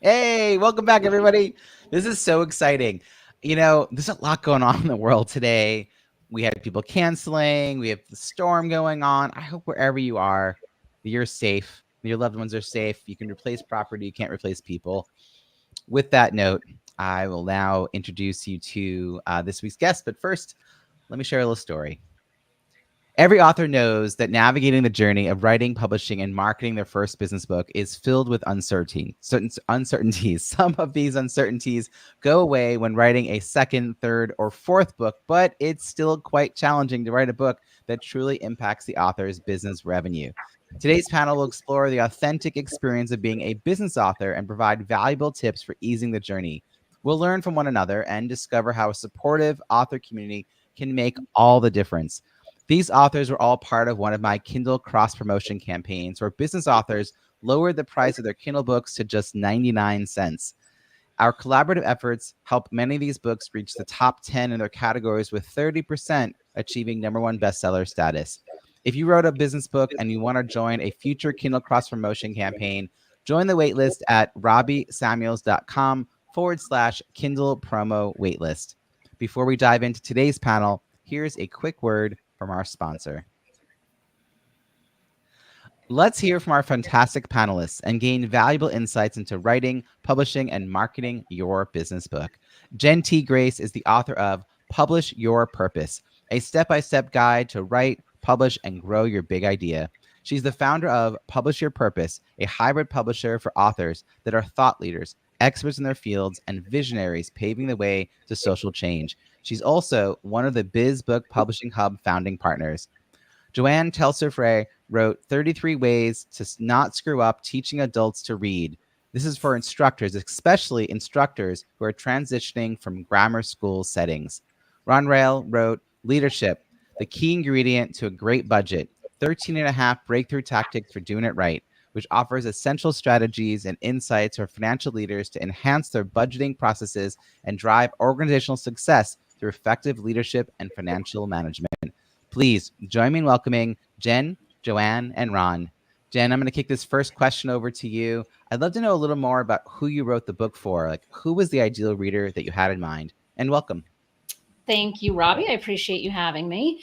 Hey, welcome back, everybody. This is so exciting. There's a lot going on in the world today. We had people canceling, we have the storm going on. I hope wherever you are, that you're safe, your loved ones are safe. You can replace property, you can't replace people. With that note, I will now introduce you to this week's guest. But first, let me share a little story. Every author knows that navigating the journey of writing, publishing, and marketing their first business book is filled with uncertainties. Some of these uncertainties go away when writing a second, third, or fourth book, but it's still quite challenging to write a book that truly impacts the author's business revenue. Today's panel will explore the authentic experience of being a business author and provide valuable tips for easing the journey. We'll learn from one another and discover how a supportive author community can make all the difference. These authors were all part of one of my Kindle Cross-Promotion Campaigns, where business authors lowered the price of their Kindle books to just 99 cents. Our collaborative efforts helped many of these books reach the top 10 in their categories, with 30% achieving #1 bestseller status. If you wrote a business book and you want to join a future Kindle Cross-Promotion campaign, join the waitlist at robbiesamuels.com/Kindle promo waitlist. Before we dive into today's panel, here's a quick word from our sponsor. Let's hear from our fantastic panelists and gain valuable insights into writing, publishing, and marketing your business book. Jen T. Grace is the author of Publish Your Purpose, a step-by-step guide to write, publish, and grow your big idea. She's the founder of Publish Your Purpose, a hybrid publisher for authors that are thought leaders, experts in their fields, and visionaries paving the way to social change. She's also one of the Biz Book Publishing Hub founding partners. Joanne Telser-Frere wrote 33 Ways to Not Screw Up Teaching Adults to Read. This is for instructors, especially instructors who are transitioning from grammar school settings. Rael wrote Leadership, the key ingredient to a great budget, 13 and a half breakthrough tactics for doing it right, which offers essential strategies and insights for financial leaders to enhance their budgeting processes and drive organizational success through effective leadership and financial management. Please join me in welcoming Jen, Joanne, and Ron. Jen, I'm going to kick this first question over to you. I'd love to know a little more about who you wrote the book for. Like, who was the ideal reader that you had in mind? And welcome. Thank you, Robbie. I appreciate you having me.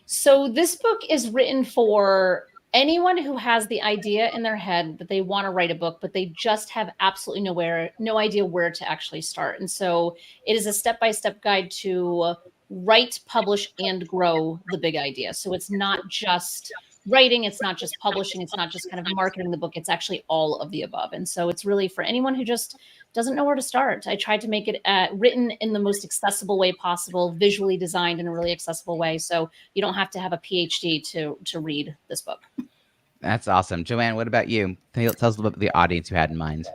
So this book is written for anyone who has the idea in their head that they want to write a book, but they just have absolutely no idea where to actually start. And so it is a step-by-step guide to write, publish, and grow the big idea. So it's not just writing, it's not just publishing, it's not just kind of marketing the book, it's actually all of the above. And so it's really for anyone who just doesn't know where to start. I tried to make it written in the most accessible way possible, visually designed in a really accessible way, so you don't have to have a PhD to read this book. That's awesome. Joanne, what about you? Tell us a little bit about the audience you had in mind.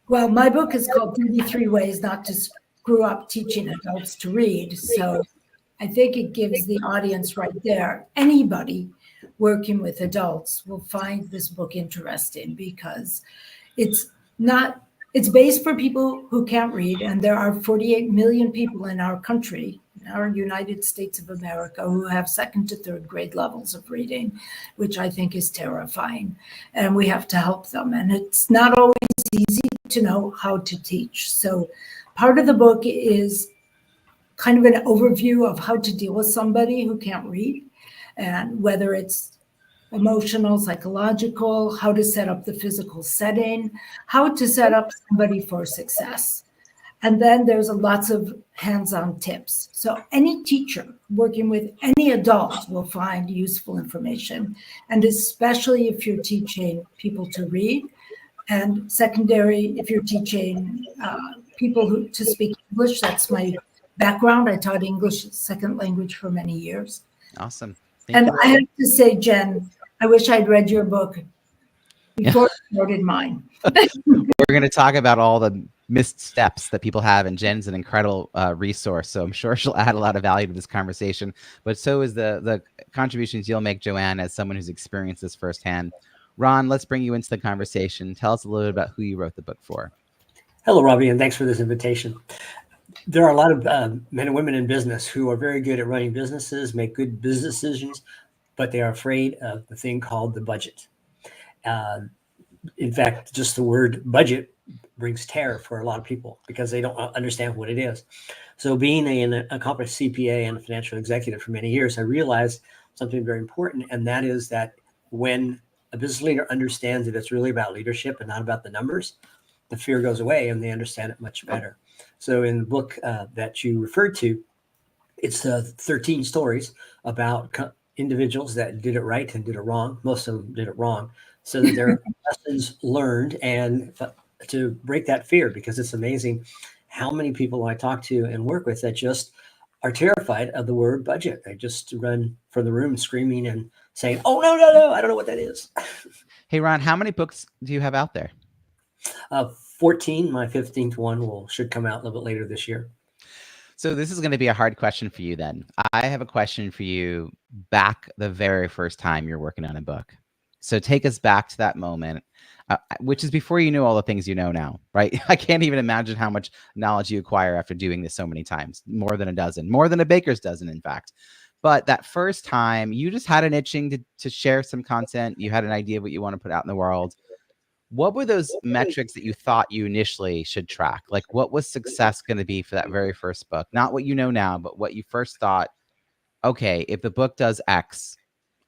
Well, my book is called 33 Ways Not to Screw Up Teaching Adults to Read. So I think it gives the audience right there, anybody working with adults will find this book interesting because it's based for people who can't read. And there are 48 million people in our country, our United States of America, who have second to third grade levels of reading, which I think is terrifying. And we have to help them. And it's not always easy to know how to teach. So part of the book is kind of an overview of how to deal with somebody who can't read, and whether it's emotional, psychological, how to set up the physical setting, how to set up somebody for success. And then there's lots of hands-on tips. So any teacher working with any adult will find useful information, and especially if you're teaching people to read, and secondary, if you're teaching people to speak English. That's my background. I taught English as a second language for many years. Awesome. And I have to say, Jen, I wish I'd read your book before I wrote mine. We're going to talk about all the missed steps that people have, and Jen's an incredible resource, so I'm sure she'll add a lot of value to this conversation, but so is the contributions you'll make, Joanne, as someone who's experienced this firsthand. Ron, let's bring you into the conversation. Tell us a little bit about who you wrote the book for. Hello, Robbie, and thanks for this invitation. There are a lot of men and women in business who are very good at running businesses, make good business decisions, but they are afraid of the thing called the budget. In fact, just the word budget brings terror for a lot of people because they don't understand what it is. So being an accomplished CPA and a financial executive for many years, I realized something very important, and that is that when a business leader understands that it's really about leadership and not about the numbers, the fear goes away and they understand it much better. So in the book that you referred to, it's 13 stories about individuals that did it right and did it wrong. Most of them did it wrong. So that there are lessons learned and to break that fear, because it's amazing how many people I talk to and work with that just are terrified of the word budget. They just run from the room screaming and saying, oh, no, I don't know what that is. Hey, Ron, how many books do you have out there? 14. My 15th one should come out a little bit later this year. So this is going to be a hard question for you then. I have a question for you back the very first time you're working on a book. So take us back to that moment, which is before you knew all the things you know now, right? I can't even imagine how much knowledge you acquire after doing this so many times, more than a dozen, more than a baker's dozen, in fact. But that first time, you just had an itching to share some content. You had an idea of what you want to put out in the world. What were those metrics that you thought you initially should track? Like, what was success going to be for that very first book? Not what you know now, but what you first thought, okay, if the book does X,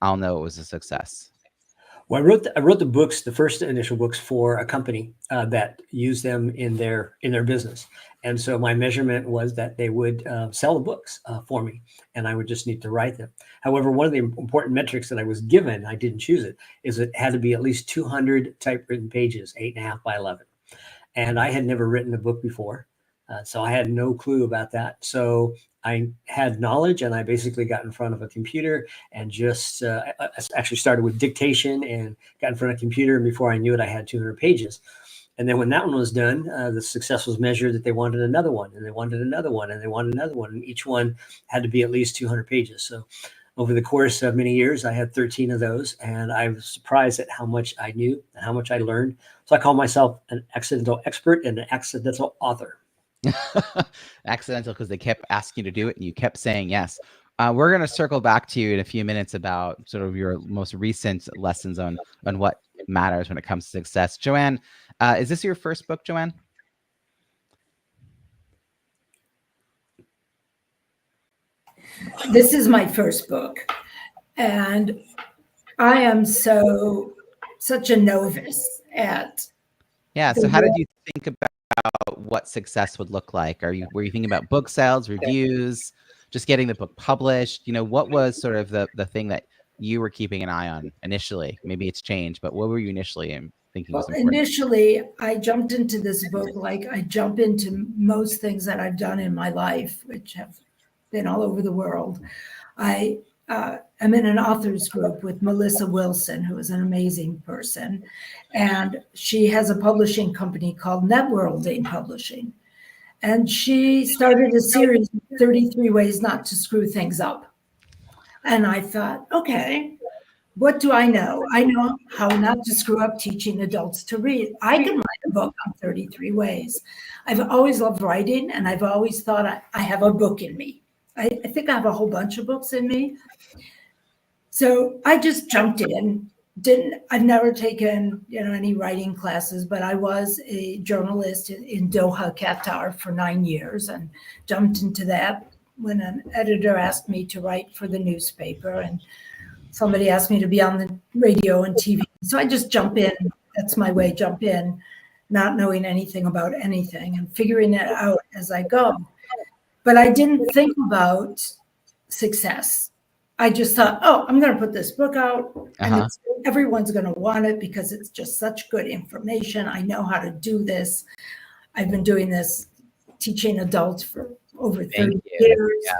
I'll know it was a success. Well, I wrote the books, the first initial books, for a company that used them in their business, and so my measurement was that they would sell the books for me, and I would just need to write them. However, one of the important metrics that I was given, I didn't choose it, is it had to be at least 200 typewritten pages, 8.5 by 11, and I had never written a book before, so I had no clue about that. So I had knowledge, and I basically got in front of a computer and just actually started with dictation and got in front of a computer. And before I knew it, I had 200 pages. And then when that one was done, the success was measured that they wanted another one, and they wanted another one, and they wanted another one. And each one had to be at least 200 pages. So over the course of many years, I had 13 of those, and I was surprised at how much I knew and how much I learned. So I call myself an accidental expert and an accidental author. Accidental because they kept asking you to do it and you kept saying yes. We're going to circle back to you in a few minutes about sort of your most recent lessons on what matters when it comes to success. Joanne, is this your first book, Joanne? This is my first book, and I am such a novice at. Yeah. So how did you think about what success would look like? Were you thinking about book sales, reviews, just getting the book published? You know, what was sort of the thing that you were keeping an eye on initially? Maybe it's changed, but what were you initially thinking was important? Initially, I jumped into this book like I jump into most things that I've done in my life, which have been all over the world. I am in an authors group with Melissa Wilson, who is an amazing person. And she has a publishing company called Networlding Publishing. And she started a series, 33 Ways Not to Screw Things Up. And I thought, okay, what do I know? I know how not to screw up teaching adults to read. I can write a book on 33 ways. I've always loved writing, and I've always thought I have a book in me. I think I have a whole bunch of books in me. So I just jumped in. I've never taken, any writing classes, but I was a journalist in Doha, Qatar for 9 years, and jumped into that when an editor asked me to write for the newspaper, and somebody asked me to be on the radio and TV. So I just jump in. That's my way, jump in, not knowing anything about anything and figuring it out as I go. But I didn't think about success. I just thought, I'm going to put this book out, and everyone's going to want it because it's just such good information. I know how to do this. I've been doing this, teaching adults for over 30 years. Yeah.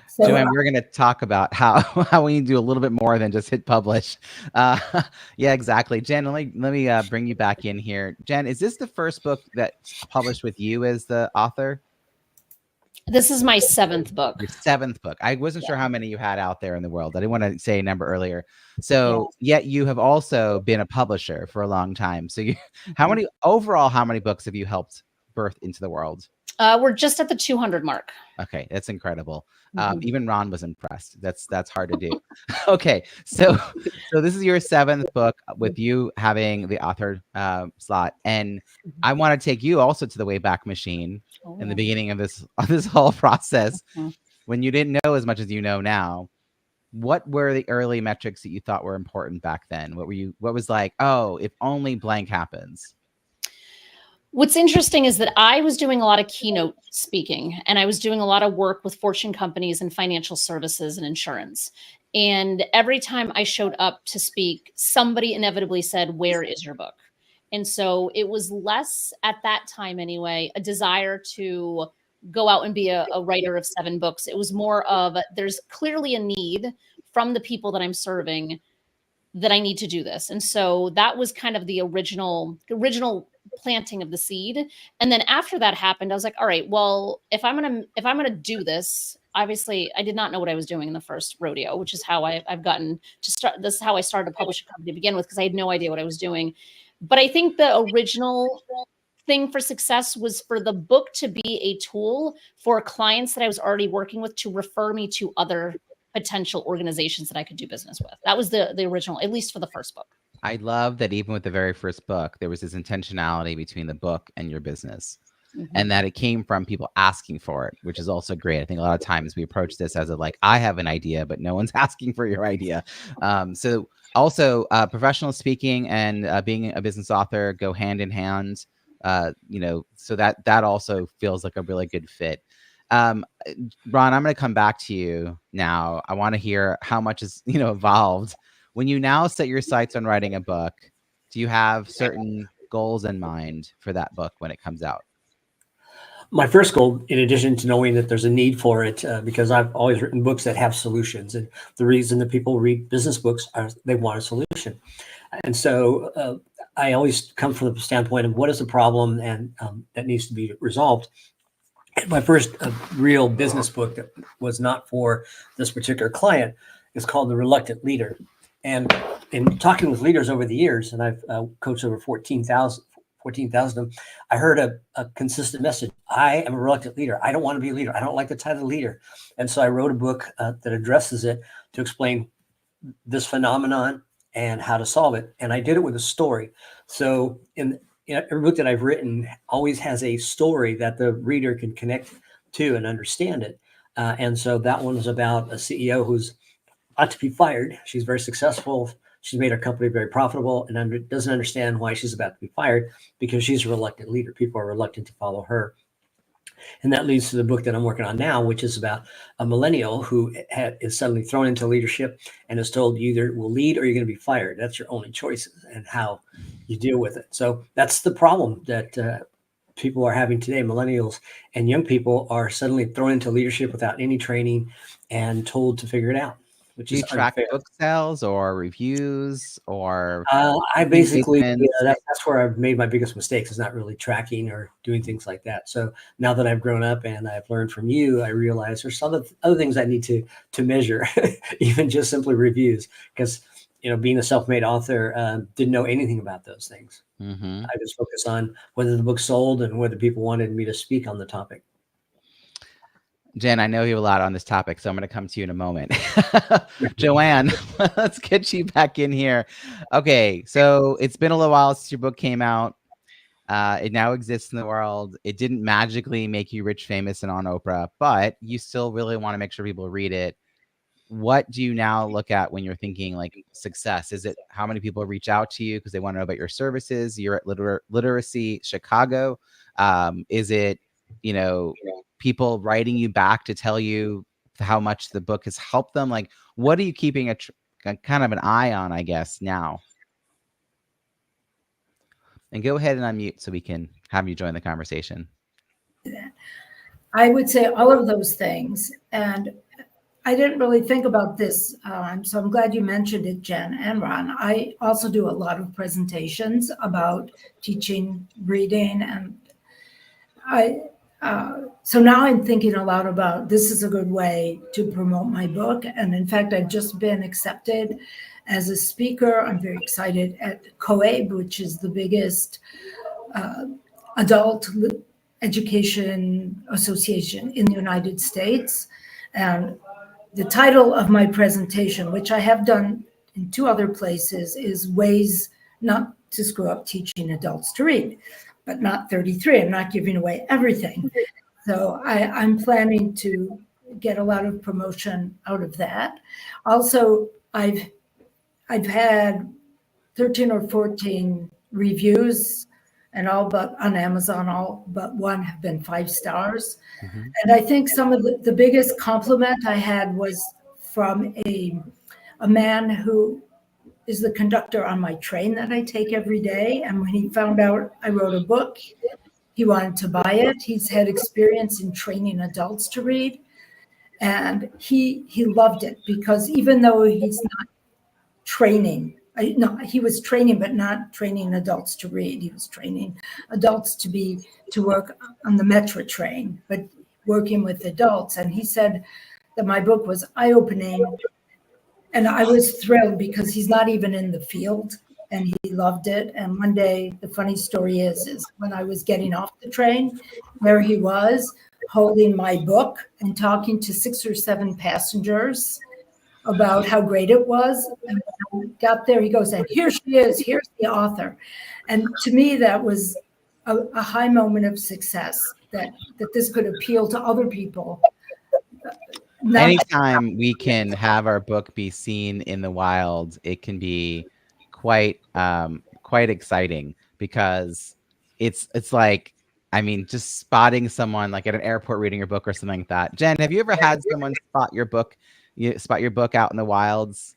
So, Joanne, we're going to talk about how we need to do a little bit more than just hit publish. Yeah, exactly. Jen, let me bring you back in here. Jen, is this the first book that's published with you as the author? This is my 7th book. Your 7th book. I wasn't sure how many you had out there in the world. I didn't want to say a number earlier. So yet you have also been a publisher for a long time. So how many books have you helped birth into the world? We're just at the 200 mark. Okay, that's incredible. Mhm. Even Ron was impressed. That's hard to do. Okay, so this is your 7th book with you having the author slot, and I want to take you also to the Wayback Machine in the Oh. beginning of this whole process Mhm. when you didn't know as much as you know now. What were the early metrics that you thought were important back then? What was like, oh, if only blank happens? What's interesting is that I was doing a lot of keynote speaking, and I was doing a lot of work with Fortune companies and financial services and insurance. And every time I showed up to speak, somebody inevitably said, "Where is your book?" And so it was less at that time anyway, a desire to go out and be a writer of 7 books. It was more of there's clearly a need from the people that I'm serving that I need to do this. And so that was kind of the original planting of the seed. And then after that happened, I was like, all right, well, if I'm gonna do this, obviously I did not know what I was doing in the first rodeo, which is how I've gotten to start. This is how I started a publishing company to begin with, because I had no idea what I was doing. But I think the original thing for success was for the book to be a tool for clients that I was already working with to refer me to other potential organizations that I could do business with. That was the original, at least for the first book. I love that even with the very first book, there was this intentionality between the book and your business. And that it came from people asking for it, which is also great. I think a lot of times we approach this as a like, I have an idea, but no one's asking for your idea. So also professional speaking and being a business author go hand in hand. So that also feels like a really good fit. Ron, I'm going to come back to you now. I want to hear how much is evolved when you now set your sights on writing a book. Do you have certain goals in mind for that book when it comes out? My first goal, in addition to knowing that there's a need for it, because I've always written books that have solutions, and the reason that people read business books are they want a solution. And so I always come from the standpoint of what is the problem and that needs to be resolved. And my first real business book that was not for this particular client is called The Reluctant Leader. And in talking with leaders over the years, and I've coached over 14,000 of them, I heard a consistent message. I am a reluctant leader. I don't want to be a leader. I don't like the title leader. And so I wrote a book that addresses it to explain this phenomenon and how to solve it. And I did it with a story. So in every book that I've written always has a story that the reader can connect to and understand it. And so that one was about a CEO who's ought to be fired. She's very successful. She's made her company very profitable and doesn't understand why she's about to be fired because she's a reluctant leader. People are reluctant to follow her. And that leads to the book that I'm working on now, which is about a millennial who is suddenly thrown into leadership and is told you either will lead or you're going to be fired. That's your only choices and how you deal with it. So that's the problem that people are having today. Millennials and young people are suddenly thrown into leadership without any training and told to figure it out, which Do is you track unfair. book sales or reviews or I basically, engagements? that's where I've made my biggest mistakes is not really tracking or doing things like that. So now that I've grown up and I've learned from you, I realize there's some other things I need to measure, even just simply reviews, because being a self-made author, didn't know anything about those things. Mhm. I just focus on whether the book sold and whether people wanted me to speak on the topic. Jen, I know you have a lot on this topic, so I'm going to come to you in a moment. Joanne, let's get you back in here. Okay, so it's been a little while since your book came out. It now exists in the world. It didn't magically make you rich, famous, and on Oprah, but you still really want to make sure people read it. What do you now look at when you're thinking like success? Is it how many people reach out to you because they want to know about your services? You're at Literacy Chicago. Is it, people writing you back to tell you how much the book has helped them? Like, what are you keeping a kind of an eye on, I guess, now? And go ahead and unmute so we can have you join the conversation. I would say all of those things. And I didn't really think about this. So I'm glad you mentioned it, Jen and Ron. I also do a lot of presentations about teaching reading. And so now I'm thinking a lot about this is a good way to promote my book. And in fact, I've just been accepted as a speaker. I'm very excited at COABE, which is the biggest adult Education Association in the United States. And the title of my presentation, which I have done in 2 other places, is Ways Not to Screw Up Teaching Adults to Read, but not 33. I'm not giving away everything. So I'm planning to get a lot of promotion out of that. Also, I've had 13 or 14 reviews, and all but on Amazon, all but one have been 5 stars. Mhm. And I think some of the biggest compliment I had was from a man who is the conductor on my train that I take every day. And when he found out I wrote a book, he wanted to buy it. He's had experience in training adults to read. And he loved it, because even though he's not training, no, he was training, but not training adults to read. He was training adults to work on the Metro train, but working with adults. And he said that my book was eye-opening. And I was thrilled, because he's not even in the field, and he loved it. And one day, the funny story is when I was getting off the train, there he was holding my book and talking to 6 or 7 passengers about how great it was. And when I got there, he goes, and here she is, here's the author. And to me, that was a high moment of success, that this could appeal to other people. Anytime we can have our book be seen in the wild, it can be quite exciting, because it's like, I mean, just spotting someone like at an airport reading your book or something like that. Jen, have you ever had someone spot your book out in the wilds?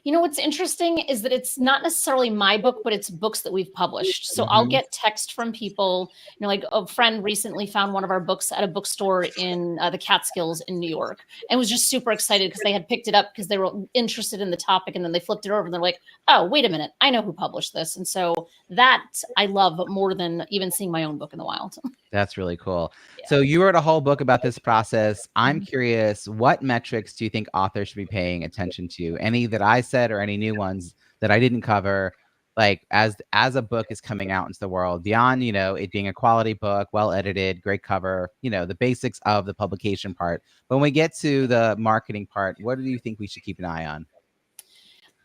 You know, what's interesting is that it's not necessarily my book, but it's books that we've published. So I'll get text from people, like a friend recently found one of our books at a bookstore in the Catskills in New York, and was just super excited because they had picked it up because they were interested in the topic. And then they flipped it over and they're like, oh, wait a minute, I know who published this. And so that I love more than even seeing my own book in the wild. That's really cool. Yeah. So you wrote a whole book about this process. I'm curious, what metrics do you think authors should be paying attention to? Any that I said, or any new ones that I didn't cover? Like as a book is coming out into the world, beyond, it being a quality book, well edited, great cover, the basics of the publication part. But when we get to the marketing part, what do you think we should keep an eye on?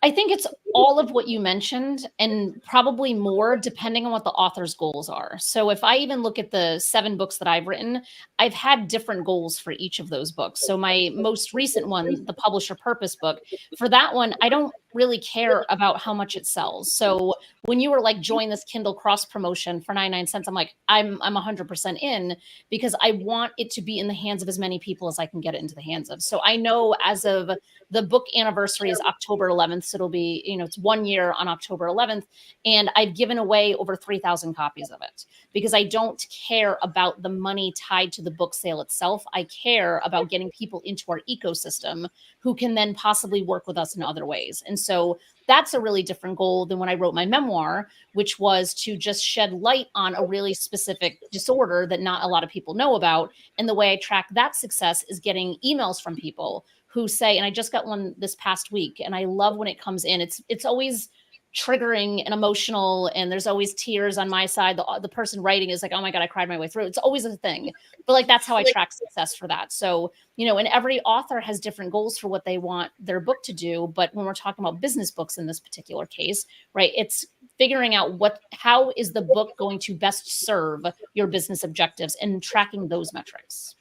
I think it's all of what you mentioned, and probably more, depending on what the author's goals are. So if I even look at the 7 books that I've written, I've had different goals for each of those books. So my most recent one, the Publisher Purpose book, for that one, I don't really care about how much it sells. So when you were like, join this Kindle Cross-Promotion for 99 cents, I'm like, I'm 100% in, because I want it to be in the hands of as many people as I can get it into the hands of. So I know as of the book anniversary is October 11th. So it'll be, it's 1 year on October 11th. And I've given away over 3,000 copies of it, because I don't care about the money tied to the book sale itself. I care about getting people into our ecosystem who can then possibly work with us in other ways. And so that's a really different goal than when I wrote my memoir, which was to just shed light on a really specific disorder that not a lot of people know about. And the way I track that success is getting emails from people who say, and I just got one this past week, and I love when it comes in. It's always triggering and emotional, and there's always tears on my side. The person writing is like, oh my God, I cried my way through. It's always a thing. But like, that's how I track success for that. So, and every author has different goals for what they want their book to do. But when we're talking about business books in this particular case, right, it's figuring out how is the book going to best serve your business objectives, and tracking those metrics.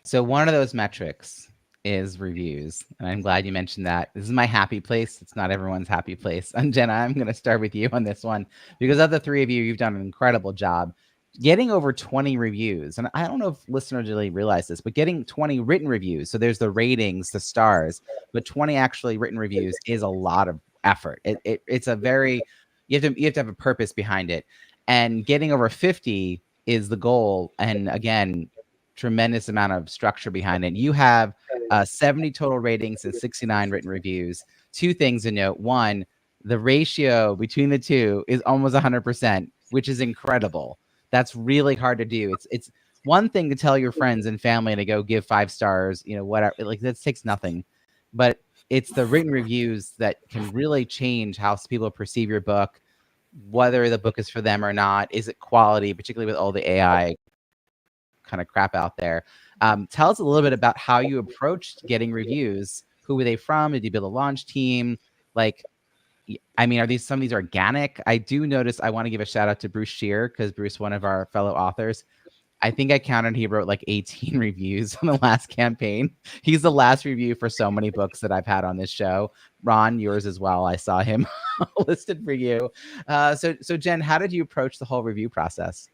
So one of those metrics is reviews. And I'm glad you mentioned that. This is my happy place. It's not everyone's happy place. And Gena, I'm going to start with you on this one, because of the 3 of you, you've done an incredible job getting over 20 reviews. And I don't know if listeners really realize this, but getting 20 written reviews. So there's the ratings, the stars, but 20 actually written reviews is a lot of effort. It's a very, you have to have a purpose behind it. And getting over 50 is the goal. And again, tremendous amount of structure behind it. You have 70 total ratings and 69 written reviews. 2 things to note. One, the ratio between the 2 is almost 100%, which is incredible. That's really hard to do. It's one thing to tell your friends and family to go give 5 stars, whatever, like that takes nothing. But it's the written reviews that can really change how people perceive your book, whether the book is for them or not. Is it quality, particularly with all the AI kind of crap out there? Tell us a little bit about how you approached getting reviews. Who were they from? Did you build a launch team? Like, I mean, are some of these organic? I do notice, I want to give a shout out to Bruce Shear, because Bruce, one of our fellow authors, I think I counted, he wrote like 18 reviews on the last campaign. He's the last review for so many books that I've had on this show. Ron, yours as well. I saw him listed for you. So Jen, how did you approach the whole review process?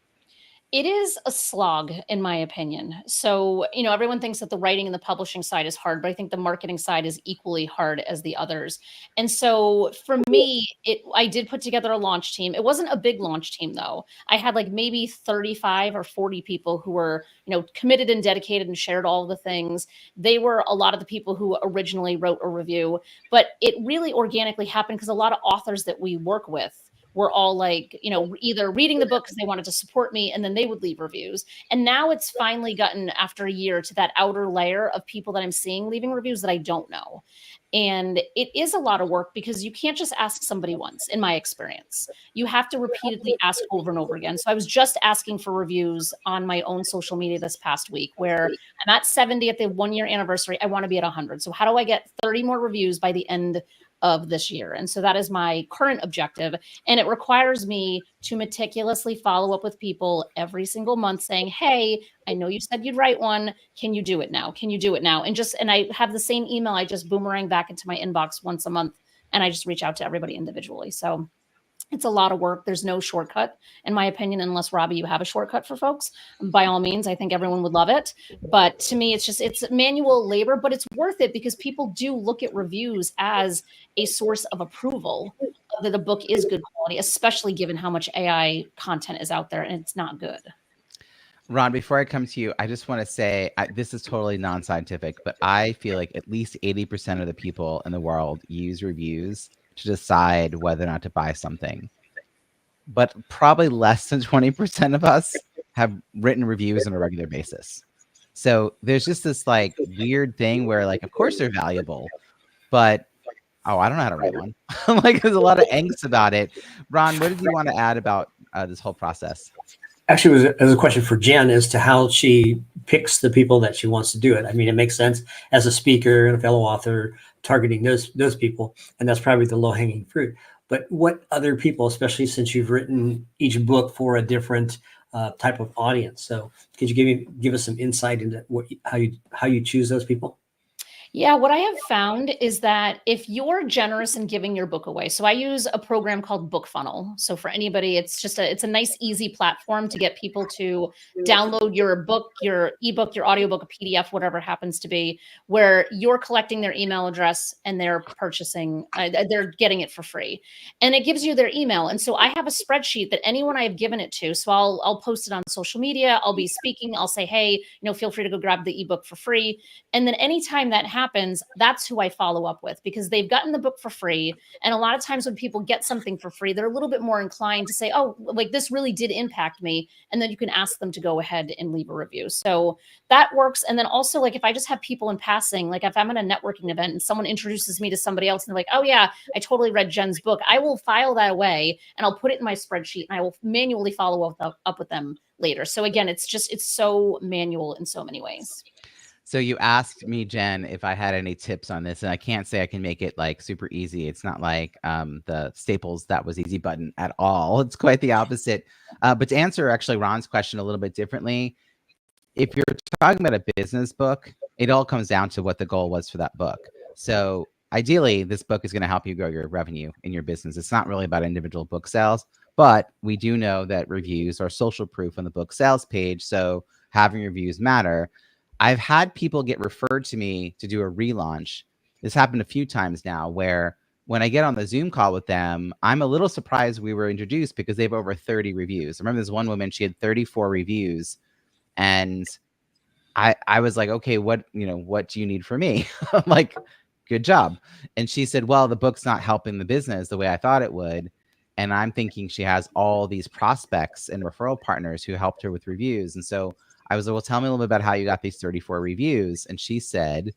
It is a slog, in my opinion. So, everyone thinks that the writing and the publishing side is hard, but I think the marketing side is equally hard as the others. And so for me, I did put together a launch team. It wasn't a big launch team, though. I had like maybe 35 or 40 people who were, committed and dedicated and shared all the things. They were a lot of the people who originally wrote a review, but it really organically happened because a lot of authors that we work with were all like, either reading the book because they wanted to support me, and then they would leave reviews. And now it's finally gotten, after a year, to that outer layer of people that I'm seeing leaving reviews that I don't know. And it is a lot of work because you can't just ask somebody once, in my experience. You have to repeatedly ask over and over again. So I was just asking for reviews on my own social media this past week, where I'm at 70 at the 1-year anniversary. I want to be at 100. So how do I get 30 more reviews by the end of this year? And so that is my current objective. And it requires me to meticulously follow up with people every single month saying, hey, I know you said you'd write one. Can you do it now? Can you do it now? And I have the same email. I just boomerang back into my inbox once a month, and I just reach out to everybody individually. So it's a lot of work. There's no shortcut, in my opinion, unless, Robbie, you have a shortcut for folks. By all means, I think everyone would love it. But to me, it's manual labor, but it's worth it because people do look at reviews as a source of approval that a book is good quality, especially given how much AI content is out there, and it's not good. Ron, before I come to you, I just want to say, this is totally non-scientific, but I feel like at least 80% of the people in the world use reviews to decide whether or not to buy something. But probably less than 20% of us have written reviews on a regular basis. So there's just this like weird thing where, like, of course they're valuable, but I don't know how to write one. Like, there's a lot of angst about it. Ron, what did you want to add about this whole process? Actually, it was a question for Jen as to how she picks the people that she wants to do it. I mean, it makes sense as a speaker and a fellow author targeting those people, and that's probably the low-hanging fruit. But what other people, especially since you've written each book for a different type of audience, so could you give us some insight into how you choose those people? Yeah, what I have found is that if you're generous in giving your book away, so I use a program called Book Funnel. So for anybody, it's a nice, easy platform to get people to download your book, your ebook, your audiobook, a PDF, whatever it happens to be, where you're collecting their email address and they're purchasing, they're getting it for free. And it gives you their email. And so I have a spreadsheet that anyone I've given it to, so I'll post it on social media, I'll be speaking, I'll say, hey, feel free to go grab the ebook for free. And then anytime that happens, that's who I follow up with, because they've gotten the book for free. And a lot of times when people get something for free, they're a little bit more inclined to say, oh, like, this really did impact me. And then you can ask them to go ahead and leave a review. So that works. And then also, like, if I just have people in passing, like if I'm at a networking event and someone introduces me to somebody else and they're like, oh yeah, I totally read Jen's book, I will file that away and I'll put it in my spreadsheet and I will manually follow up with them later. So again, it's so manual in so many ways. So you asked me, Jen, if I had any tips on this, and I can't say I can make it like super easy. It's not like the Staples That Was Easy button at all. It's quite the opposite. But to answer actually Ron's question a little bit differently, if you're talking about a business book, it all comes down to what the goal was for that book. So ideally, this book is going to help you grow your revenue in your business. It's not really about individual book sales, but we do know that reviews are social proof on the book sales page. So having reviews matter. I've had people get referred to me to do a relaunch. This happened a few times now, where when I get on the Zoom call with them, I'm a little surprised we were introduced because they have over 30 reviews. I remember this one woman, she had 34 reviews, and I was like, okay, what do you need from me? I'm like, good job. And she said, well, the book's not helping the business the way I thought it would. And I'm thinking she has all these prospects and referral partners who helped her with reviews. And so I was like, well, tell me a little bit about how you got these 34 reviews. And she said,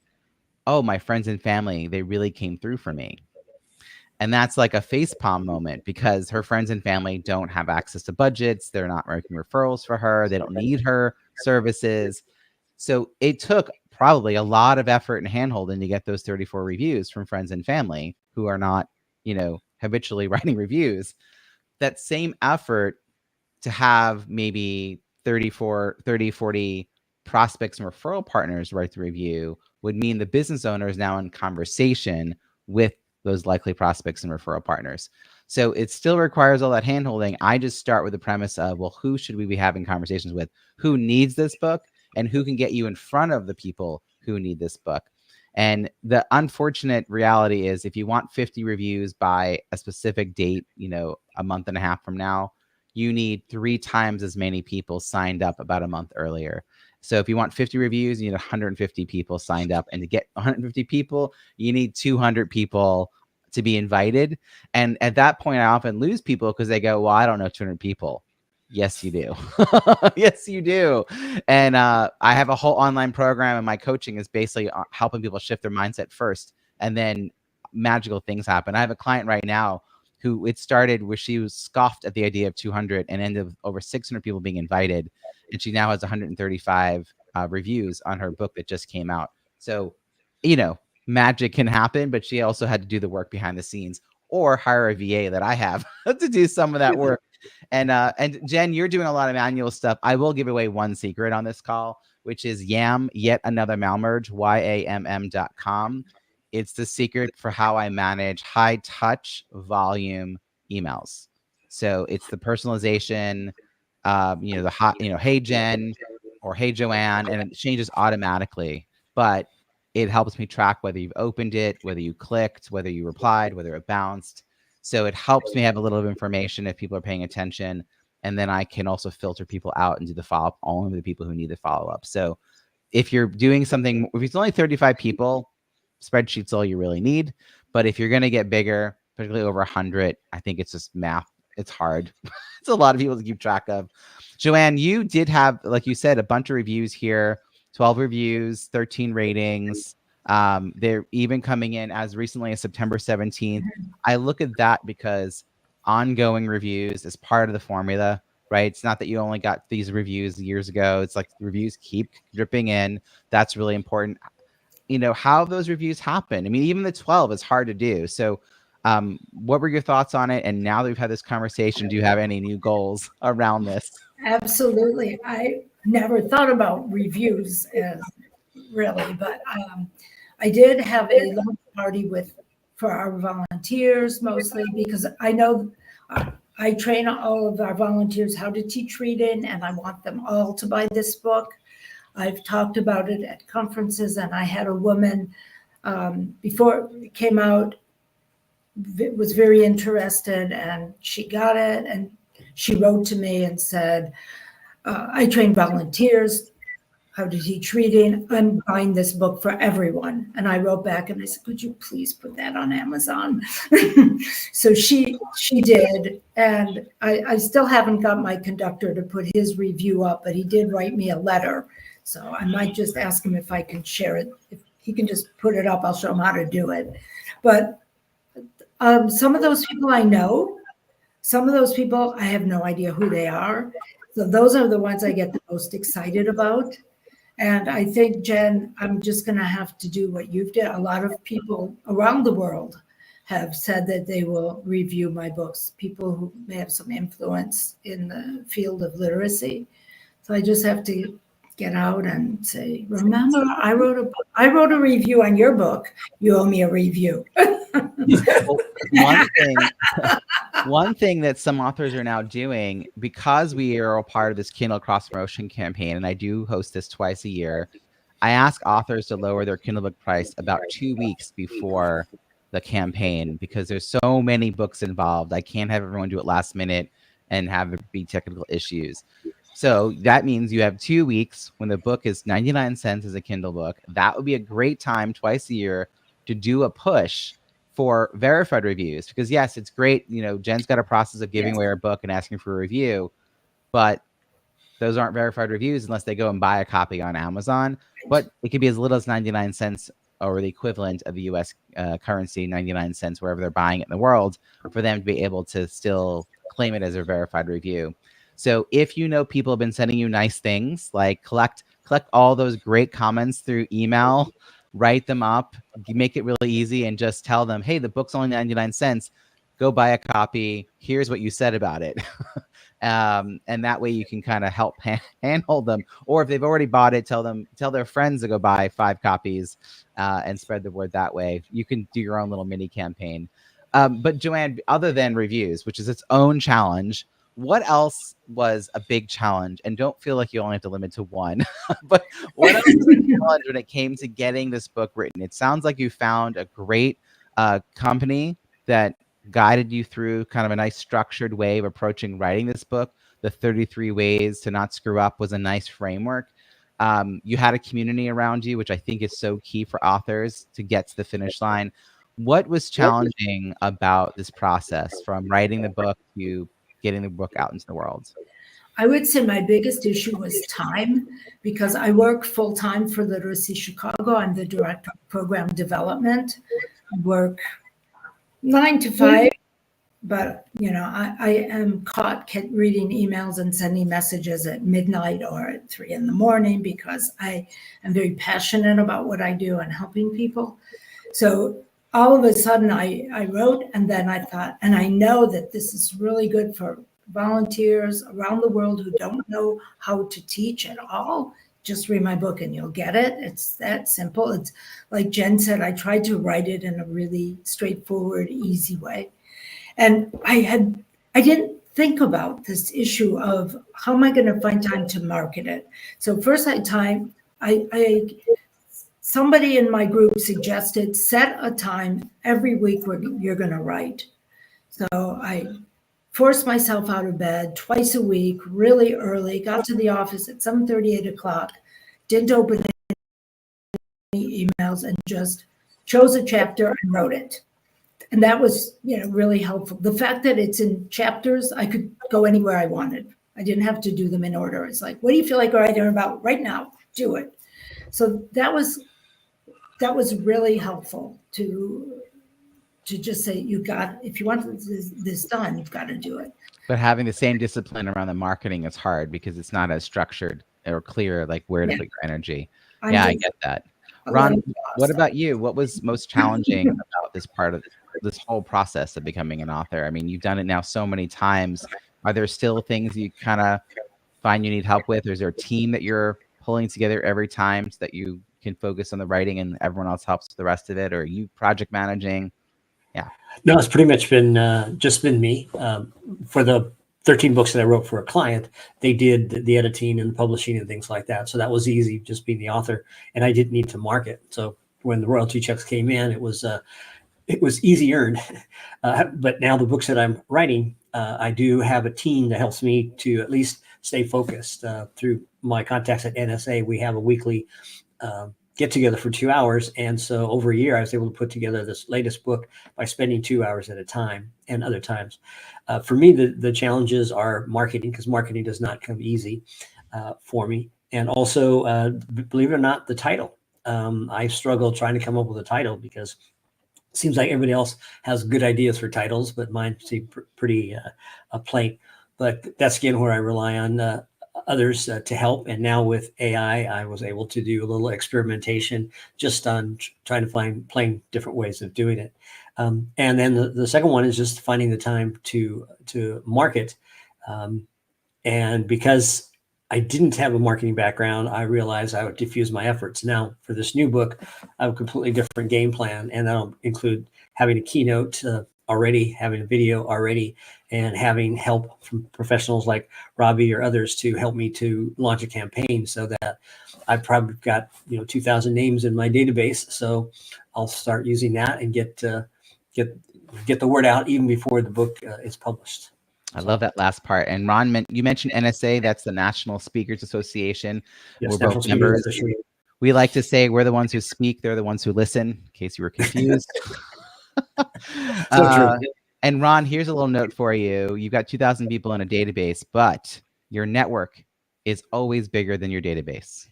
oh, my friends and family, they really came through for me. And that's like a facepalm moment because her friends and family don't have access to budgets. They're not making referrals for her. They don't need her services. So it took probably a lot of effort and handholding to get those 34 reviews from friends and family who are not, habitually writing reviews. That same effort to have maybe 30, 40 prospects and referral partners write the review would mean the business owner is now in conversation with those likely prospects and referral partners. So it still requires all that handholding. I just start with the premise of, well, who should we be having conversations with? Who needs this book and who can get you in front of the people who need this book? And the unfortunate reality is if you want 50 reviews by a specific date, a month and a half from now, you need 3 times as many people signed up about a month earlier. So if you want 50 reviews, you need 150 people signed up. And to get 150 people, you need 200 people to be invited. And at that point, I often lose people because they go, well, I don't know 200 people. Yes, you do. Yes, you do. And I have a whole online program, and my coaching is basically helping people shift their mindset first. And then magical things happen. I have a client right now who it started where she was scoffed at the idea of 200 and ended with over 600 people being invited. And she now has 135 reviews on her book that just came out. So, magic can happen, but she also had to do the work behind the scenes or hire a VA that I have to do some of that work. And Jen, you're doing a lot of manual stuff. I will give away one secret on this call, which is YAM, Yet Another Malmerge, YAMM.com. It's the secret for how I manage high touch volume emails. So it's the personalization, the hot, hey Jen or hey Joanne, and it changes automatically. But it helps me track whether you've opened it, whether you clicked, whether you replied, whether it bounced. So it helps me have a little bit of information if people are paying attention. And then I can also filter people out and do the follow-up only with the people who need the follow-up. So if you're doing something, if it's only 35 people, spreadsheet's all you really need. But if you're going to get bigger, particularly over 100, I think it's just math. It's hard. It's a lot of people to keep track of. Joanne, you did have, like you said, a bunch of reviews here, 12 reviews, 13 ratings. They're even coming in as recently as September 17th. I look at that because ongoing reviews is part of the formula, right? It's not that you only got these reviews years ago. It's like reviews keep dripping in. That's really important. How those reviews happen. I mean, even the 12 is hard to do. So what were your thoughts on it? And now that we've had this conversation, do you have any new goals around this? Absolutely. I never thought about reviews as really, but I did have a lunch party for our volunteers mostly because I know I train all of our volunteers how to teach reading, and I want them all to buy this book. I've talked about it at conferences, and I had a woman before it came out, was very interested, and she got it, and she wrote to me and said, I train volunteers how to teach reading. I'm buying this book for everyone. And I wrote back and I said, could you please put that on Amazon? So she did. And I still haven't got my conductor to put his review up, but he did write me a letter. So I might just ask him if I can share it. If he can just put it up, I'll show him how to do it. But some of those people I know, some of those people, I have no idea who they are. So those are the ones I get the most excited about. And I think, Jen, I'm just going to have to do what you've done. A lot of people around the world have said that they will review my books, people who may have some influence in the field of literacy. So I just have to get out and say, remember, I wrote a review on your book. You owe me a review. Well, one thing that some authors are now doing, because we are a part of this Kindle Cross-Promotion Campaign, and I do host this twice a year, I ask authors to lower their Kindle book price about 2 weeks before the campaign because there's so many books involved. I can't have everyone do it last minute and have it be technical issues. So that means you have 2 weeks when the book is 99 cents as a Kindle book. That would be a great time twice a year to do a push for verified reviews, because yes, it's great. Jen's got a process of giving away her book and asking for a review, but those aren't verified reviews unless they go and buy a copy on Amazon. But it could be as little as 99 cents or the equivalent of the US currency, 99 cents, wherever they're buying it in the world, for them to be able to still claim it as a verified review. So if you know people have been sending you nice things, like collect all those great comments through email, write them up, make it really easy, and just tell them, hey, the book's only 99 cents. Go buy a copy. Here's what you said about it. And that way you can kind of help handhold them. Or if they've already bought it, tell their friends to go buy 5 copies and spread the word that way. You can do your own little mini campaign. But Joanne, other than reviews, which is its own challenge, what else was a big challenge? And don't feel like you only have to limit to one, but what else was a challenge when it came to getting this book written? It sounds like you found a great company that guided you through kind of a nice structured way of approaching writing this book. The 33 Ways to Not Screw Up was a nice framework. You had a community around you, which I think is so key for authors to get to the finish line. What was challenging about this process from writing the book to getting the book out into the world? I would say my biggest issue was time, because I work full-time for Literacy Chicago. I'm the director of program development. I work 9 to 5, but I am caught reading emails and sending messages at midnight or at 3 a.m. because I am very passionate about what I do and helping people. So all of a sudden I wrote, and then I thought, and I know that this is really good for volunteers around the world who don't know how to teach at all. Just read my book and you'll get it. It's that simple. It's like Jen said, I tried to write it in a really straightforward, easy way. And I didn't think about this issue of how am I going to find time to market it. So first somebody in my group suggested set a time every week where you're going to write. So I forced myself out of bed twice a week, really early, got to the office at 7:30, 8 o'clock, didn't open any emails, and just chose a chapter and wrote it. And that was, really helpful. The fact that it's in chapters, I could go anywhere I wanted. I didn't have to do them in order. It's like, what do you feel like writing about right now? Do it. So that was really helpful to just say, if you want this done, you've got to do it. But having the same discipline around the marketing is hard because it's not as structured or clear, like where to put your energy. I get that. Ron, what about you? What was most challenging about this part of this whole process of becoming an author? I mean, you've done it now so many times. Are there still things you kind of find you need help with? Or is there a team that you're pulling together every time so that you can focus on the writing and everyone else helps with the rest of it? Or are you project managing? Yeah. No, it's pretty much been just been me. For the 13 books that I wrote for a client, they did the editing and the publishing and things like that. So that was easy, just being the author, and I didn't need to market. So when the royalty checks came in, it was easy earned. But now the books that I'm writing, I do have a team that helps me to at least stay focused through my contacts at NSA. We have a weekly get together for 2 hours. And so over a year, I was able to put together this latest book by spending 2 hours at a time, and other times. For me, the challenges are marketing, because marketing does not come easy for me. And also, believe it or not, the title. I struggle trying to come up with a title because it seems like everybody else has good ideas for titles, but mine seem pretty plain. But that's again where I rely on others to help. And now with AI, I was able to do a little experimentation just on trying to find different ways of doing it. And then the second one is just finding the time to market. And because I didn't have a marketing background, I realized I would diffuse my efforts. Now for this new book, I have a completely different game plan, and that'll include having a keynote already, having a video already, and having help from professionals like Robbie or others to help me to launch a campaign, so that I've probably got 2,000 names in my database. So I'll start using that and get the word out even before the book is published. I love that last part. And Ron, you mentioned NSA. That's the National Speakers Association. Yes, we're both members. We like to say we're the ones who speak. They're the ones who listen, in case you were confused. So true. And Ron, here's a little note for you. You've got 2,000 people in a database, but your network is always bigger than your database.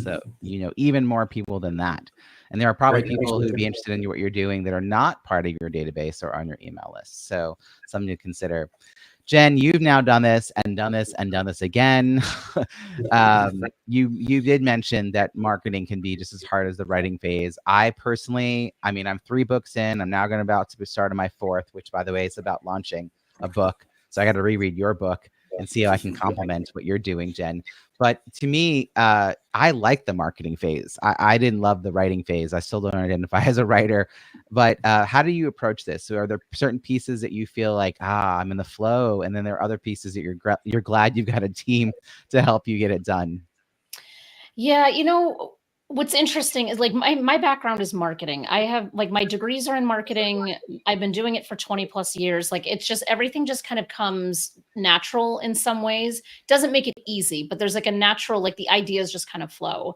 So, even more people than that. And there are probably Great. people who'd be interested in what you're doing that are not part of your database or on your email list. So something to consider. Jen, you've now done this and done this and done this again. You did mention that marketing can be just as hard as the writing phase. I personally, I mean, I'm 3 books in. I'm now about to start on my 4th, which, by the way, is about launching a book. So I got to reread your book and see how I can complement what you're doing, Jen. But to me, I like the marketing phase. I didn't love the writing phase. I still don't identify as a writer. But how do you approach this? So are there certain pieces that you feel like, I'm in the flow, and then there are other pieces that you're glad you've got a team to help you get it done? Yeah, what's interesting is like my background is marketing. I have like my degrees are in marketing. I've been doing it for 20 plus years. Like it's just everything just kind of comes natural in some ways. Doesn't make it easy, but there's like a natural, like the ideas just kind of flow.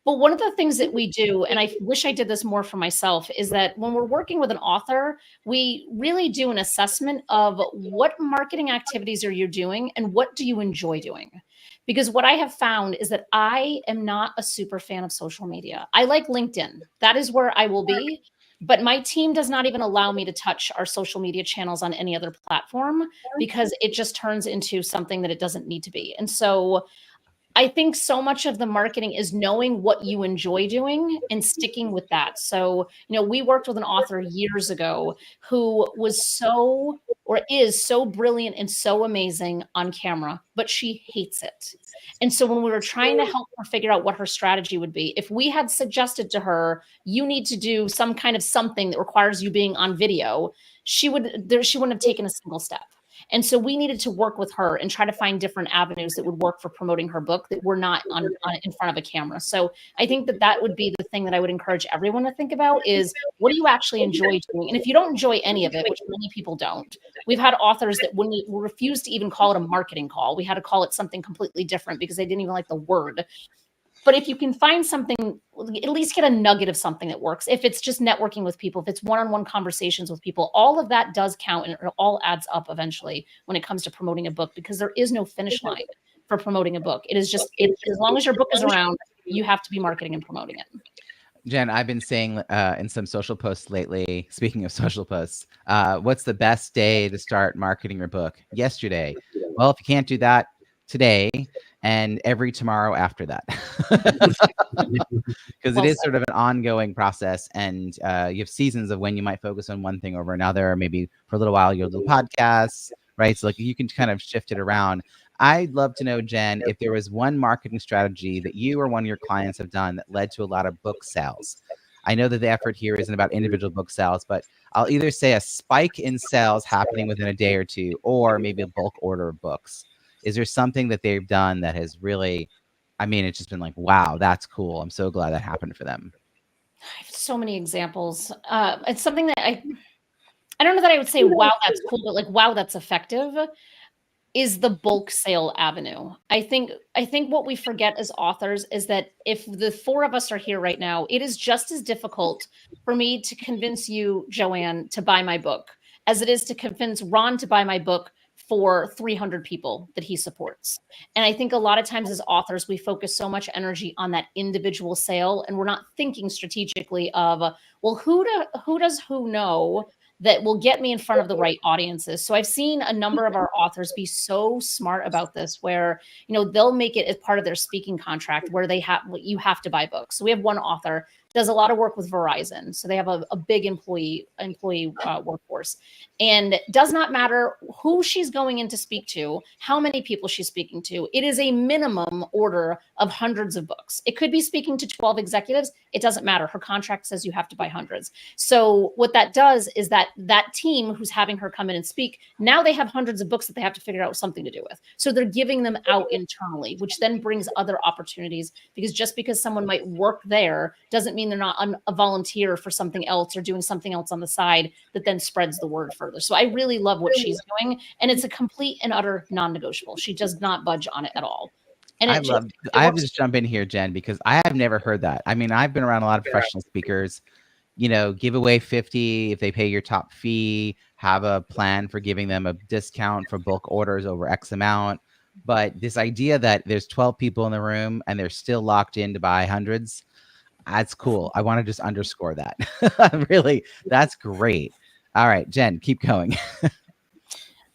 But one of the things that we do, and I wish I did this more for myself, is that when we're working with an author, we really do an assessment of what marketing activities are you doing and what do you enjoy doing? Because what I have found is that I am not a super fan of social media. I like LinkedIn. That is where I will be. But my team does not even allow me to touch our social media channels on any other platform because it just turns into something that it doesn't need to be. And so I think so much of the marketing is knowing what you enjoy doing and sticking with that. So, we worked with an author years ago who was so or is so brilliant and so amazing on camera, but she hates it. And so when we were trying to help her figure out what her strategy would be, if we had suggested to her, you need to do some kind of something that requires you being on video, she wouldn't have taken a single step. And so we needed to work with her and try to find different avenues that would work for promoting her book that were not in front of a camera. So I think that would be the thing that I would encourage everyone to think about is what do you actually enjoy doing? And if you don't enjoy any of it, which many people don't, we've had authors that wouldn't refuse to even call it a marketing call. We had to call it something completely different because they didn't even like the word. But if you can find something, at least get a nugget of something that works. If it's just networking with people, if it's one-on-one conversations with people, all of that does count and it all adds up eventually when it comes to promoting a book because there is no finish line for promoting a book. It is just, as long as your book is around, you have to be marketing and promoting it. Jen, I've been saying in some social posts lately, speaking of social posts, what's the best day to start marketing your book? Yesterday. Well, if you can't do that, today and every tomorrow after that. Because it is sort of an ongoing process, and you have seasons of when you might focus on one thing over another, or maybe for a little while you'll do podcasts, right? So like you can kind of shift it around. I'd love to know, Jen, if there was one marketing strategy that you or one of your clients have done that led to a lot of book sales. I know that the effort here isn't about individual book sales, but I'll either say a spike in sales happening within a day or two, or maybe a bulk order of books. Is there something that they've done that has really, I mean, it's just been like, wow, that's cool. I'm so glad that happened for them. I have so many examples. It's something that I don't know that I would say, wow, that's cool, but like, wow, that's effective is the bulk sale avenue. I think what we forget as authors is that if the 4 of us are here right now, it is just as difficult for me to convince you, Joanne, to buy my book as it is to convince Ron to buy my book for 300 people that he supports. And I think a lot of times as authors, we focus so much energy on that individual sale and we're not thinking strategically of, well, who does who know that will get me in front of the right audiences. So I've seen a number of our authors be so smart about this where, they'll make it as part of their speaking contract where you have to buy books. So we have one author does a lot of work with Verizon. So they have a big employee workforce, and it does not matter who she's going in to speak to, how many people she's speaking to. It is a minimum order of hundreds of books. It could be speaking to 12 executives. It doesn't matter. Her contract says you have to buy hundreds. So what that does is that team who's having her come in and speak, now they have hundreds of books that they have to figure out something to do with. So they're giving them out internally, which then brings other opportunities, because just because someone might work there doesn't mean they're not a volunteer for something else or doing something else on the side that then spreads the word further. So I really love what she's doing, and it's a complete and utter non-negotiable. She does not budge on it at all. And I have to just jump in here, Jen, because I have never heard that. I mean, I've been around a lot of professional speakers, give away 50 if they pay your top fee, have a plan for giving them a discount for bulk orders over X amount. But this idea that there's 12 people in the room and they're still locked in to buy hundreds, That's cool. I want to just underscore that. Really, that's great. All right, Jen, keep going.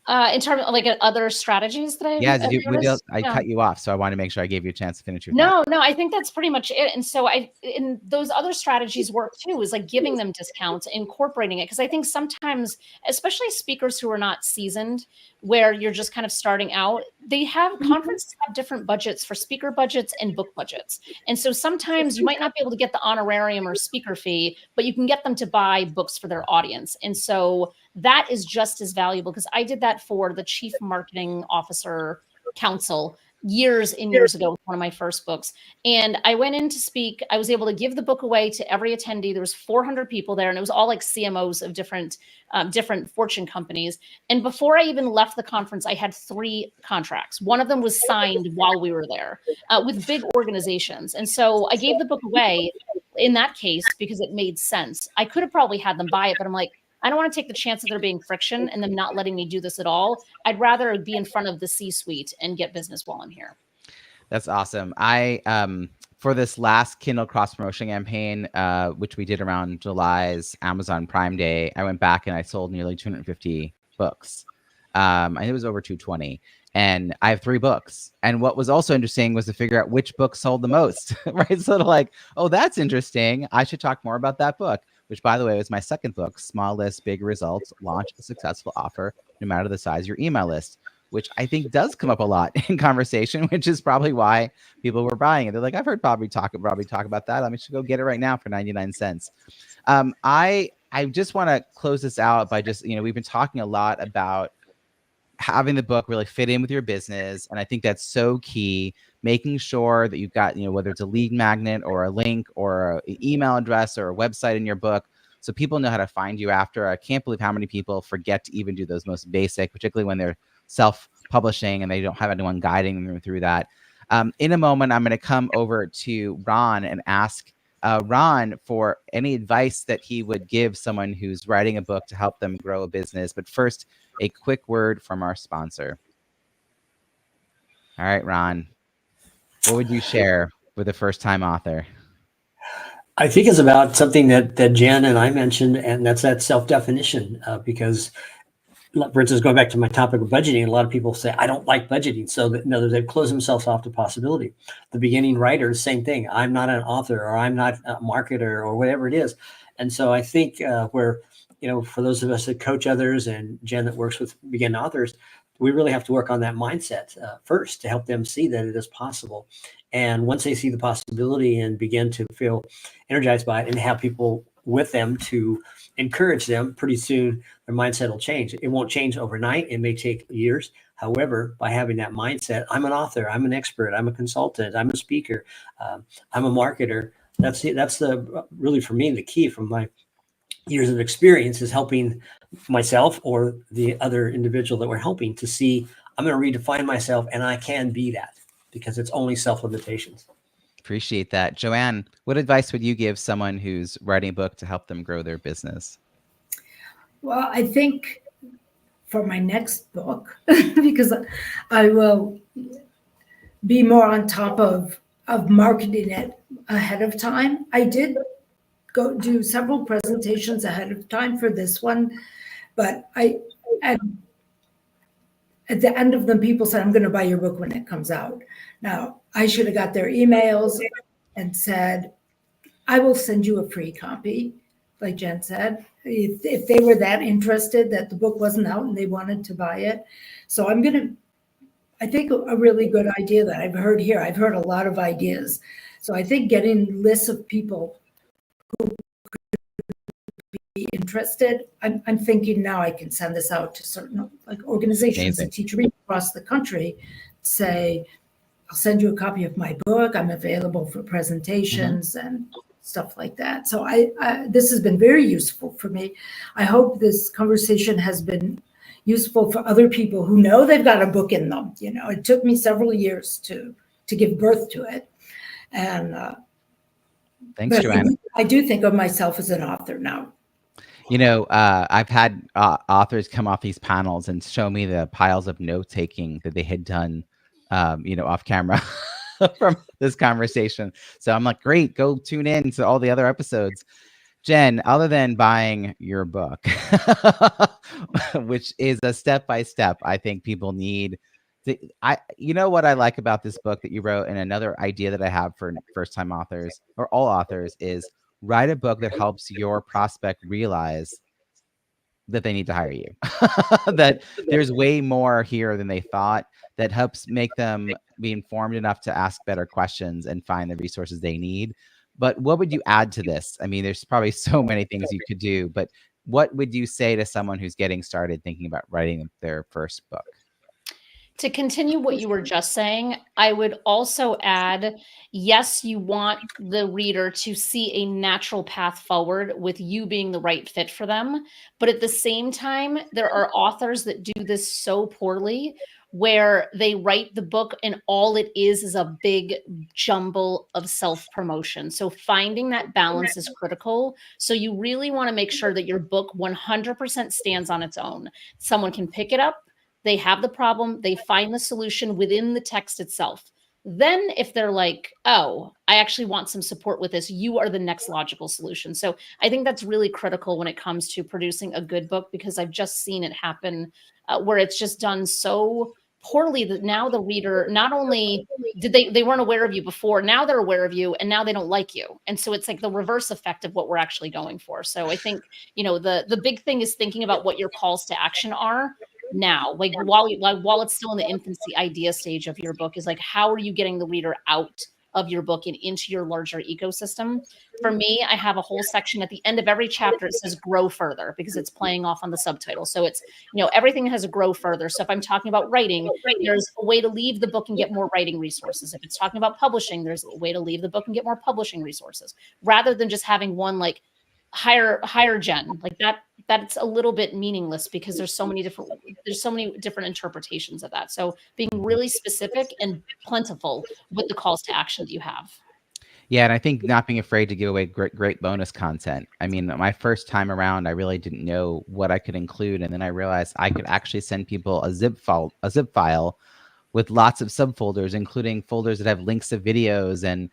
In terms of like other strategies that Yeah, I've noticed? I Yeah. cut you off, so I want to make sure I gave you a chance to finish your thought. No, I think that's pretty much it. And so in those other strategies work too, is like giving them discounts, incorporating it. Cause I think sometimes, especially speakers who are not seasoned, where you're just kind of starting out, conferences have different budgets for speaker budgets and book budgets. And so sometimes you might not be able to get the honorarium or speaker fee, but you can get them to buy books for their audience. And so that is just as valuable, because I did that for the Chief Marketing Officer Council years and years ago with one of my first books. And I went in to speak. I was able to give the book away to every attendee. There was 400 people there, and it was all like CMOs of different Fortune companies. And before I even left the conference, I had 3 contracts. One of them was signed while we were there with big organizations. And so I gave the book away in that case because it made sense. I could have probably had them buy it, but I'm like, I don't want to take the chance of there being friction and them not letting me do this at all. I'd rather be in front of the C-suite and get business while I'm here. That's awesome. I for this last Kindle Cross-Promotion Campaign, which we did around July's Amazon Prime Day, I went back and I sold nearly 250 books. I think it was over 220. And I have 3 books. And what was also interesting was to figure out which book sold the most, right? So like, oh, that's interesting. I should talk more about that book, which, by the way, was my second book, Small List, Big Results, Launch a Successful Offer, no matter the size of your email list, which I think does come up a lot in conversation, which is probably why people were buying it. They're like, I've heard Robbie talk about that. Let me just go get it right now for 99 cents. I just want to close this out by just, we've been talking a lot about having the book really fit in with your business. And I think that's so key, making sure that you've got, whether it's a lead magnet or a link or an email address or a website in your book, so people know how to find you after. I can't believe how many people forget to even do those most basic, particularly when they're self-publishing and they don't have anyone guiding them through that. In a moment, I'm going to come over to Ron and ask Ron for any advice that he would give someone who's writing a book to help them grow a business. But first, a quick word from our sponsor. All right, Ron, what would you share with a first-time author? I think it's about something that Jen and I mentioned, and that's that self-definition, because, for instance, going back to my topic of budgeting, a lot of people say, I don't like budgeting. So they've closed themselves off to possibility. The beginning writer, same thing. I'm not an author, or I'm not a marketer, or whatever it is. And so I think for those of us that coach others, and Jen that works with beginning authors, we really have to work on that mindset first to help them see that it is possible. And once they see the possibility and begin to feel energized by it and have people with them to encourage them, pretty soon their mindset will change. It won't change overnight. It may take years. However, by having that mindset, I'm an author, I'm an expert, I'm a consultant, I'm a speaker, I'm a marketer. That's really, for me, the key from my years of experience is helping myself or the other individual that we're helping to see, I'm going to redefine myself and I can be that, because it's only self-limitations. Appreciate that. Joanne, what advice would you give someone who's writing a book to help them grow their business? Well, I think for my next book, because I will be more on top of marketing it ahead of time. I did go do several presentations ahead of time for this one, but at the end of them, people said, I'm going to buy your book when it comes out. Now, I should have got their emails and said, I will send you a free copy, like Jen said, if they were that interested that the book wasn't out and they wanted to buy it. So I think a really good idea that I've heard here, I've heard a lot of ideas. So I think getting lists of people who could be interested, I'm thinking now I can send this out to certain organizations that teach reading across the country, say, I'll send you a copy of my book. I'm available for presentations and stuff like that. So this has been very useful for me. I hope this conversation has been useful for other people who know they've got a book in them. It took me several years to give birth to it. And thanks, Joanne. I do think of myself as an author now. I've had authors come off these panels and show me the piles of note taking that they had done, off camera. from this conversation. So I'm like, great, go tune in to all the other episodes. Jen, other than buying your book, which is a step-by-step, I think people need you know what I like about this book that you wrote, and another idea that I have for first-time authors or all authors is write a book that helps your prospect realize that they need to hire you, that there's way more here than they thought, that helps make them be informed enough to ask better questions and find the resources they need. But what would you add to this? I mean, there's probably so many things you could do, but what would you say to someone who's getting started thinking about writing their first book? To continue what you were just saying, I would also add, yes, you want the reader to see a natural path forward with you being the right fit for them. But at the same time, there are authors that do this so poorly, where they write the book and all it is a big jumble of self-promotion. So finding that balance is critical. So you really want to make sure that your book 100% stands on its own. Someone can pick it up, they have the problem, they find the solution within the text itself. Then if they're like, oh, I actually want some support with this, you are the next logical solution. So I think that's really critical when it comes to producing a good book, because I've just seen it happen where it's just done so poorly that now the reader, not only did they weren't aware of you before, now they're aware of you and now they don't like you. And so it's like the reverse effect of what we're actually going for. So I think, the big thing is thinking about what your calls to action are now, like while it's still in the infancy idea stage of your book, is like, how are you getting the reader out of your book and into your larger ecosystem? For me, I have a whole section at the end of every chapter. It says grow further, because it's playing off on the subtitle. So it's, everything has a grow further. So if I'm talking about writing, there's a way to leave the book and get more writing resources. If it's talking about publishing, there's a way to leave the book and get more publishing resources, rather than just having one like higher Jen, like that's a little bit meaningless, because there's so many different interpretations of that. So being really specific and plentiful with the calls to action that you have. Yeah, and I think not being afraid to give away great bonus content. I mean, my first time around, I really didn't know what I could include, and then I realized I could actually send people a zip file with lots of subfolders, including folders that have links to videos and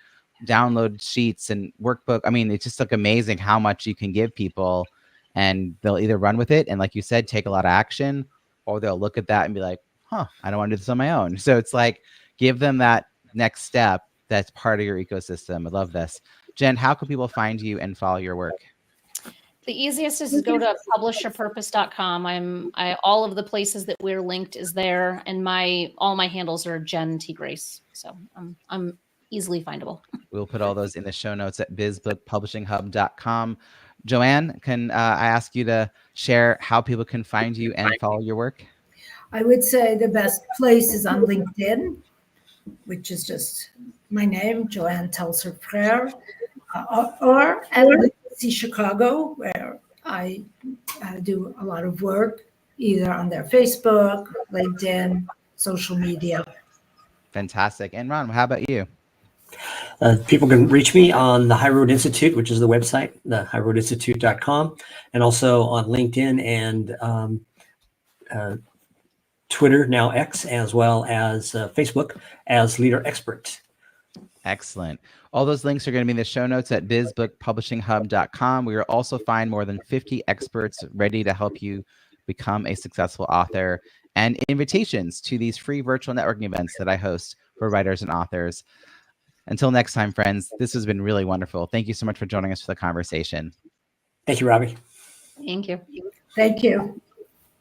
download sheets and workbook. I mean, it's just like amazing how much you can give people, and they'll either run with it and, like you said, take a lot of action, or they'll look at that and be like, huh, I don't want to do this on my own. So it's like, give them that next step that's part of your ecosystem. I love this. Jen, how can people find you and follow your work? The easiest is to go to publishyourpurpose.com. All of the places that we're linked is there, and all my handles are Jen T. Grace. So I'm easily findable. We'll put all those in the show notes at bizbookpublishinghub.com. Joanne, can I ask you to share how people can find you and follow your work? I would say the best place is on LinkedIn, which is just my name, Joanne Telser-Frere, or at Legacy Chicago, where I do a lot of work, either on their Facebook, LinkedIn, social media. Fantastic. And Ron, how about you? People can reach me on the High Road Institute, which is the website, the highroadinstitute.com, and also on LinkedIn and Twitter, now X, as well as Facebook as Leader Expert. Excellent. All those links are going to be in the show notes at bizbookpublishinghub.com. We will also find more than 50 experts ready to help you become a successful author, and invitations to these free virtual networking events that I host for writers and authors. Until next time, friends, this has been really wonderful. Thank you so much for joining us for the conversation. Thank you, Robbie. Thank you. Thank you.